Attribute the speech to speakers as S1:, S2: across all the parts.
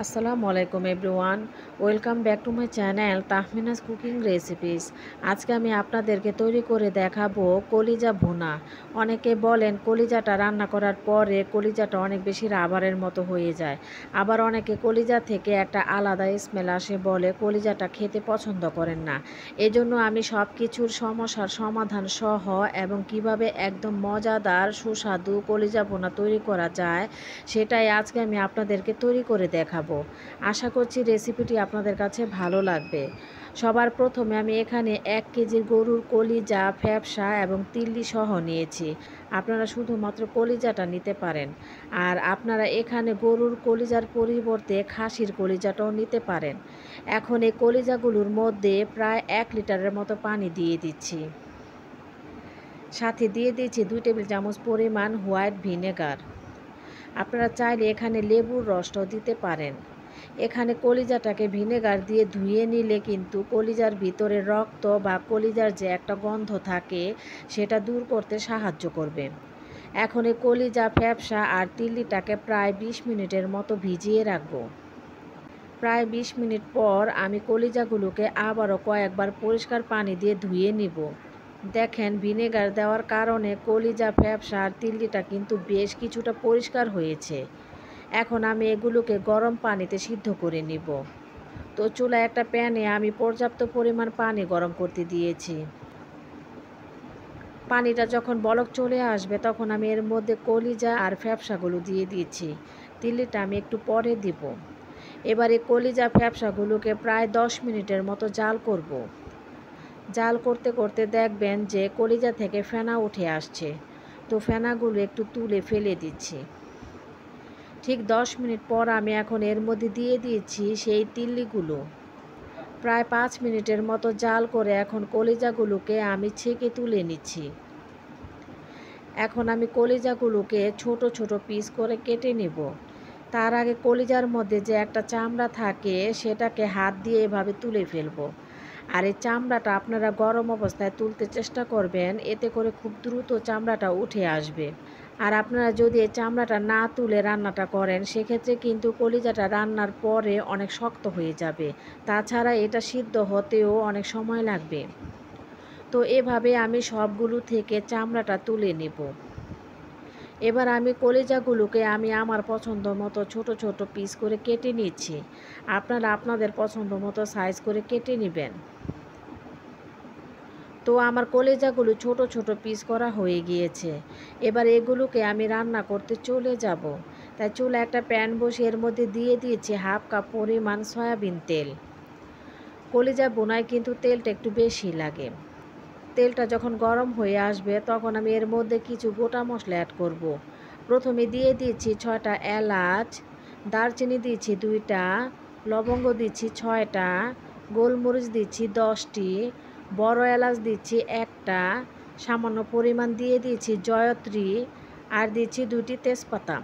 S1: আসসালামু আলাইকুম everyone. Welcome back to my channel Tahmina's cooking recipes. আজকে আমি আপনাদেরকে তৈরি করে দেখাবো কলিজা ভুনা। অনেকে বলেন কলিজাটা রান্না করার পরে কলিজাটা অনেক বেশি রাবারের মতো হয়ে যায়। আবার অনেকে কলিজা থেকে একটা আলাদা স্মেল আসে বলে কলিজাটা খেতে পছন্দ করেন না। এজন্য আমি সব কিছুর সমস্যার সমাধান সহ এবং কিভাবে একদম মজাদার সুস্বাদু কলিজা ভুনা তৈরি করা যায় সেটাই আজকে আমি আপনাদেরকে তৈরি করে দেখাবো। আশা করছি রেসিপিটি আপনাদের কাছে ভালো লাগবে। সবার প্রথমে আমি এখানে 1 কেজি গরুর কলিজা, ফ্যাপসা এবং তিল্লি সহ নিয়েছি। আপনারা শুধুমাত্র কলিজাটা নিতে পারেন। আর আপনারা এখানে গরুর কলিজার পরিবর্তে খাসির কলিজাটাও নিতে পারেন। এখন এই কলিজাগুলোর মধ্যে প্রায় 1 লিটারের মতো পানি দিয়ে দিচ্ছি। সাথে দিয়ে দিচ্ছি 2 টেবিল চামচ পরিমাণ হোয়াইট ভিনেগার। আপনারা চাইলে এখানে লেবুর রসটাও দিতে পারেন। এখানে কলিজাটাকে ভিনেগার দিয়ে ধুয়ে নিলে কিন্তু কলিজার ভিতরে রক্ত বা কলিজার যে একটা গন্ধ থাকে সেটা দূর করতে সাহায্য করবে। এখন এই কলিজা, ফ্যাপসা আর তিল্লিটাকে প্রায় 20 মিনিটের মতো ভিজিয়ে রাখবো। প্রায় 20 মিনিট পর আমি কলিজাগুলোকে আবারও কয়েকবার পরিষ্কার পানি দিয়ে ধুয়ে নিব। দেখেন ভিনেগার দেওয়ার কারণে কলিজা, ফ্যাপসা আর তিল্লিটা কিন্তু বেশ কিছুটা পরিষ্কার হয়েছে। এখন আমি এগুলোকে গরম পানিতে সিদ্ধ করে নিব। তো চুলায় একটা প্যানে আমি পর্যাপ্ত পরিমাণ পানি গরম করতে দিয়েছি। পানিটা যখন বলক চলে আসবে তখন আমি এর মধ্যে কলিজা আর ফ্যাপসাগুলো দিয়ে দিয়েছি। তিল্লিটা আমি একটু পরে দিব। এবার এই কলিজা, ফ্যাপসাগুলোকে প্রায় 10 মিনিটের মতো জাল করব। জাল করতে করতে দেখবেন যে কলিজা থেকে ফেনা উঠে আসছে। তো ফেনাগুলো একটু তুলে ফেলে দিচ্ছি। ঠিক 10 মিনিট পর আমি এখন এর মধ্যে দিয়ে দিয়েছি সেই তিল্লিগুলো। প্রায় 5 মিনিটের মতো জাল করে এখন কলিজাগুলোকে আমি ছেঁকে তুলে নিচ্ছি। এখন আমি কলিজাগুলোকে ছোট ছোট পিস করে কেটে নেব। তার আগে কলিজার মধ্যে যে একটা চামড়া থাকে সেটাকে হাত দিয়ে এভাবে তুলে ফেলবো। আর এই চামড়াটা আপনারা গরম অবস্থায় তুলতে চেষ্টা করবেন, এতে করে খুব দ্রুত চামড়াটা উঠে আসবে। আর আপনারা যদি এই চামড়াটা না তুলে রান্নাটা করেন সেক্ষেত্রে কিন্তু কলিজাটা রান্নার পরে অনেক শক্ত হয়ে যাবে। তাছাড়া এটা সিদ্ধ হতেও অনেক সময় লাগবে। তো এভাবে আমি সবগুলো থেকে চামড়াটা তুলে নেব। এবার আমি কলিজাগুলোকে আমি আমার পছন্দ মতো ছোট ছোট পিস করে কেটে নিচ্ছি। আপনারা আপনাদের পছন্দ মতো সাইজ করে কেটে নেবেন। তো আমার কলিজাগুলো ছোট ছোট পিস করা হয়ে গিয়েছে। এবার এগুলোকে আমি রান্না করতে চলে যাব। তাই চুলায় একটা প্যান বসিয়ে এর মধ্যে দিয়ে দিয়েছি 1/2 কাপ পরিমাণ সয়াবিন তেল। কলিজা বোনায় কিন্তু তেলটা একটু বেশি লাগে। তেলটা যখন গরম হয়ে আসবে তখন আমি এর মধ্যে কিছু গোটা মশলা অ্যাড করব। প্রথমে দিয়ে দিচ্ছি 6টা এলাচ, দারচিনি দিচ্ছি 2টা, লবঙ্গ দিচ্ছি 6টা, গোলমরিচ দিচ্ছি 10টি, বড় এলাচ দিচ্ছি 1টা, সামান্য পরিমাণ দিয়ে দিচ্ছি জয়ত্রী আর দিচ্ছি 2টি তেজপাতা।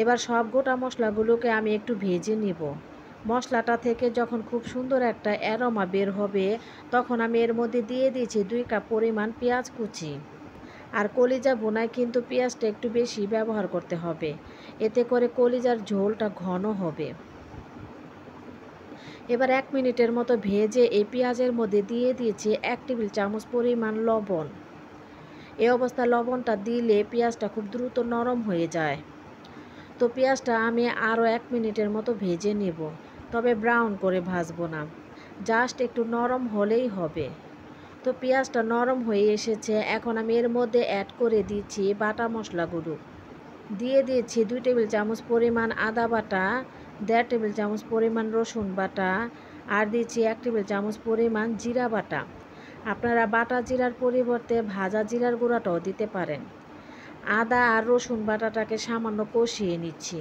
S1: এবার সব গোটা মশলাগুলোকে আমি একটু ভেজে নিব। মশলাটা থেকে যখন খুব সুন্দর একটা অ্যারোমা বের হবে তখন আমি এর মধ্যে দিয়ে দিয়েছি 2 কাপ পরিমাণ পেঁয়াজ কুচি। আর কলিজা ভুনায় কিন্তু পেঁয়াজটা একটু বেশি ব্যবহার করতে হবে, এতে করে কলিজার ঝোলটা ঘন হবে। এবার 1 মিনিটের মতো ভেজে এই পেঁয়াজের মধ্যে দিয়ে দিয়েছি 1 টেবিল চামচ পরিমাণ লবণ। এই অবস্থায় লবণটা দিলে পেঁয়াজটা খুব দ্রুত নরম হয়ে যায়। তো পেঁয়াজটা আমি আরও 1 মিনিটের মতো ভেজে নেব, তবে ব্রাউন করে ভাজবো না, জাস্ট একটু নরম হলেই হবে। তো পেঁয়াজটা নরম হয়ে এসেছে, এখন আমি এর মধ্যে অ্যাড করে দিচ্ছি বাটা মশলাগুলো। দিয়ে দিয়েছি 2 টেবিল চামচ পরিমাণ আদা বাটা, 1.5 টেবিল চামচ পরিমাণ রসুন বাটা আর দিচ্ছি 1 টেবিল চামচ পরিমাণ জিরা বাটা। আপনারা বাটা জিরার পরিবর্তে ভাজা জিরার গুঁড়াটাও দিতে পারেন। আদা আর রসুন বাটাটাকে সামান্য কষিয়ে নিচ্ছি।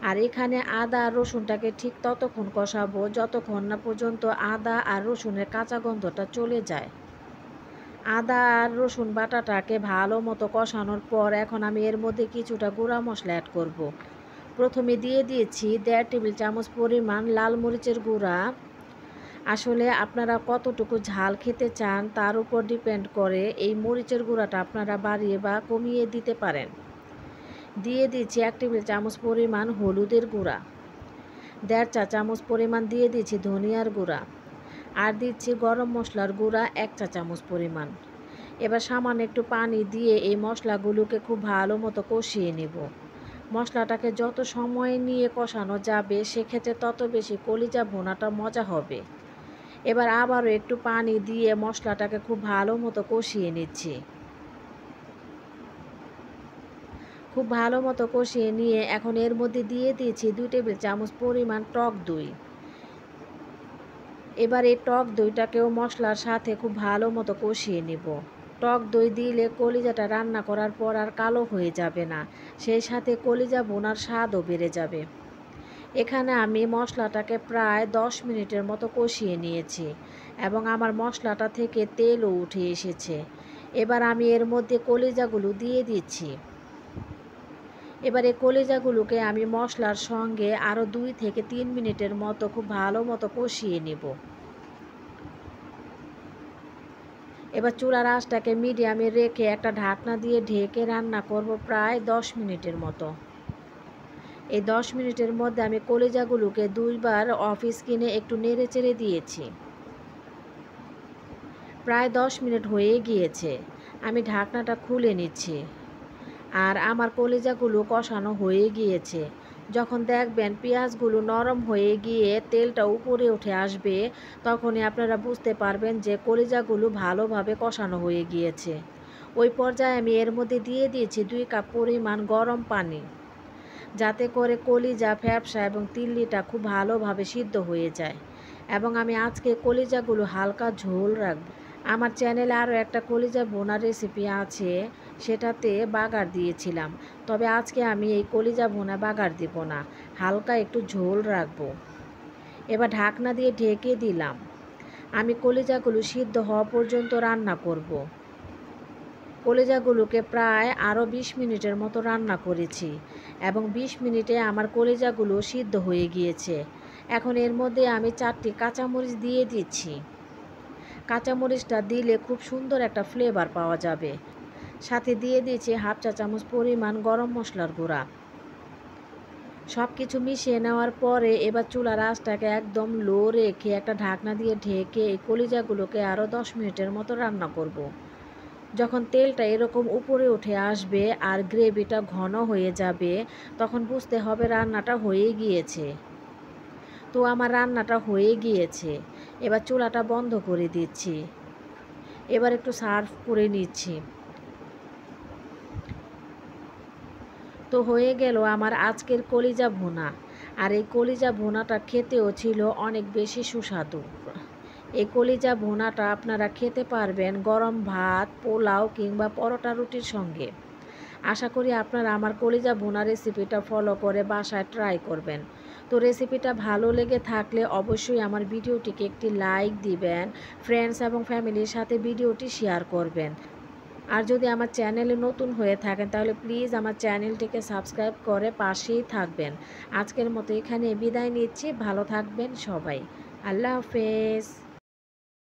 S1: আর এখানে আদা আর রসুনটাকে ঠিক ততক্ষণ কষাবো যতক্ষণ না পর্যন্ত আদা আর রসুনের কাঁচা গন্ধটা চলে যায়। আদা আর রসুন বাটাটাকে ভালো মতো কষানোর পর এখন আমি এর মধ্যে কিছুটা গুঁড়া মশলা অ্যাড করব। প্রথমে দিয়ে দিয়েছি 1.5 টেবিল চামচ পরিমাণ লাল মরিচের গুঁড়া। আসলে আপনারা কতটুকু ঝাল খেতে চান তার উপর ডিপেন্ড করে এই মরিচের গুঁড়াটা আপনারা বাড়িয়ে বা কমিয়ে দিতে পারেন। দিয়ে দিচ্ছি 1 টেবিল চামচ পরিমাণ হলুদের গুঁড়া। 1.5 চা চামচ পরিমাণ দিয়ে দিচ্ছি ধনিয়ার গুঁড়া, আর দিচ্ছি গরম মশলার গুঁড়া 1 চা চামচ পরিমাণ। এবার সামান্য একটু পানি দিয়ে এই মশলাগুলোকে খুব ভালো মতো কষিয়ে নেব। মশলাটাকে যত সময় নিয়ে কষানো যাবে সেক্ষেত্রে তত বেশি কলিজা ভুনাটা মজা হবে। এবার আবারও একটু পানি দিয়ে মশলাটাকে খুব ভালো মতো কষিয়ে নিচ্ছি। খুব ভালো মতো কষিয়ে নিয়ে এখন এর মধ্যে দিয়ে দিয়েছি 2 টেবিল চামচ পরিমাণ টক দই। এবার এই টক দইটাকেও মশলার সাথে খুব ভালো মতো কষিয়ে নেব। টক দই দিলে কলিজাটা রান্না করার পর আর কালো হয়ে যাবে না, সেই সাথে কলিজা ভুনার স্বাদও বেড়ে যাবে। এখানে আমি মশলাটাকে প্রায় 10 মিনিটের মতো কষিয়ে নিয়েছি এবং আমার মশলাটা থেকে তেলও উঠে এসেছে। এবার আমি এর মধ্যে কলিজাগুলো দিয়ে দিচ্ছি। এবার এই কলিজাগুলোকে আমি মশলার সঙ্গে আরও 2 থেকে 3 মিনিটের মতো খুব ভালো মতো কষিয়ে নেব। এবার চুলার আঁচটাকে মিডিয়ামে রেখে একটা ঢাকনা দিয়ে ঢেকে রান্না করব প্রায় 10 মিনিটের মতো। এই 10 মিনিটের মধ্যে আমি কলিজাগুলোকে 2 বার অফ স্ক্রিনে একটু নেড়ে চেড়ে দিয়েছি। প্রায় 10 মিনিট হয়ে গিয়েছে। আমি ঢাকনাটা খুলে নিচ্ছি। আর আমার কলিজাগুলো কষানো হয়ে গিয়েছে। যখন দেখবেন পেঁয়াজগুলো নরম হয়ে গিয়ে তেলটা উপরে উঠে আসবে, তখনই আপনারা বুঝতে পারবেন যে কলিজাগুলো ভালোভাবে কষানো হয়ে গিয়েছে। ওই পর্যায়ে আমি এর মধ্যে দিয়ে দিয়েছি 2 কাপ পরিমাণ গরম পানি, যাতে করে কলিজা, ফ্যাপসা এবং তিল্লিটা খুব ভালোভাবে সিদ্ধ হয়ে যায়। এবং আমি আজকে কলিজাগুলো হালকা ঝোল রাখব। আমার চ্যানেলে আরও একটা কলিজা ভুনার রেসিপি আছে, সেটাতে বাগার দিয়েছিলাম। তবে আজকে আমি এই কলিজা ভুনা বাগার দিব না, হালকা একটু ঝোল রাখবো। এবার ঢাকনা দিয়ে ঢেকে দিলাম। আমি কলিজাগুলো সিদ্ধ হওয়া পর্যন্ত রান্না করব। কলিজাগুলোকে প্রায় আরও 20 মিনিটের মতো রান্না করেছি এবং 20 মিনিটে আমার কলিজাগুলো সিদ্ধ হয়ে গিয়েছে। এখন এর মধ্যে আমি 4টি কাঁচামরিচ দিয়ে দিচ্ছি। কাঁচামরিচটা দিলে খুব সুন্দর একটা ফ্লেভার পাওয়া যাবে। সাথে দিয়ে দিয়েছি 1/2 চা চামচ পরিমাণ গরম মশলার গুঁড়া। সব কিছু মিশিয়ে নেওয়ার পরে এবার চুলার আঁচটাকে একদম লো রেখে একটা ঢাকনা দিয়ে ঢেকে এই কলিজাগুলোকে আরও 10 মিনিটের মতো রান্না করব। যখন তেলটা এরকম উপরে উঠে আসবে আর গ্রেভিটা ঘন হয়ে যাবে, তখন বুঝতে হবে রান্নাটা হয়ে গিয়েছে। তো আমার রান্নাটা হয়ে গিয়েছে। এবার চুলাটা বন্ধ করে দিচ্ছি। এবার একটু সার্ভ করে নিচ্ছি। তো হয়ে গেল আমার আজকের কলিজা ভুনা। আর এই কলিজা ভুনাটা খেতেও ছিল অনেক বেশি সুস্বাদু। এই কলিজা ভুনাটা আপনারা খেতে পারবেন গরম ভাত, পোলাও কিংবা পরোটা রুটির সঙ্গে। আশা করি আপনারা আমার কলিজা ভুনা রেসিপিটা ফলো করে বাসায় ট্রাই করবেন। তো রেসিপিটা ভালো লেগে থাকলে অবশ্যই আমার ভিডিওটিকে একটি লাইক দিবেন, ফ্রেন্ডস এবং ফ্যামিলির সাথে ভিডিওটি শেয়ার করবেন। আর যদি আমার চ্যানেলে নতুন হয়ে থাকেন তাহলে প্লিজ আমার চ্যানেলটিকে সাবস্ক্রাইব করে পাশেই থাকবেন। আজকের মতো এখানে বিদায় নিচ্ছি। ভালো থাকবেন সবাই। আল্লাহ হাফেজ।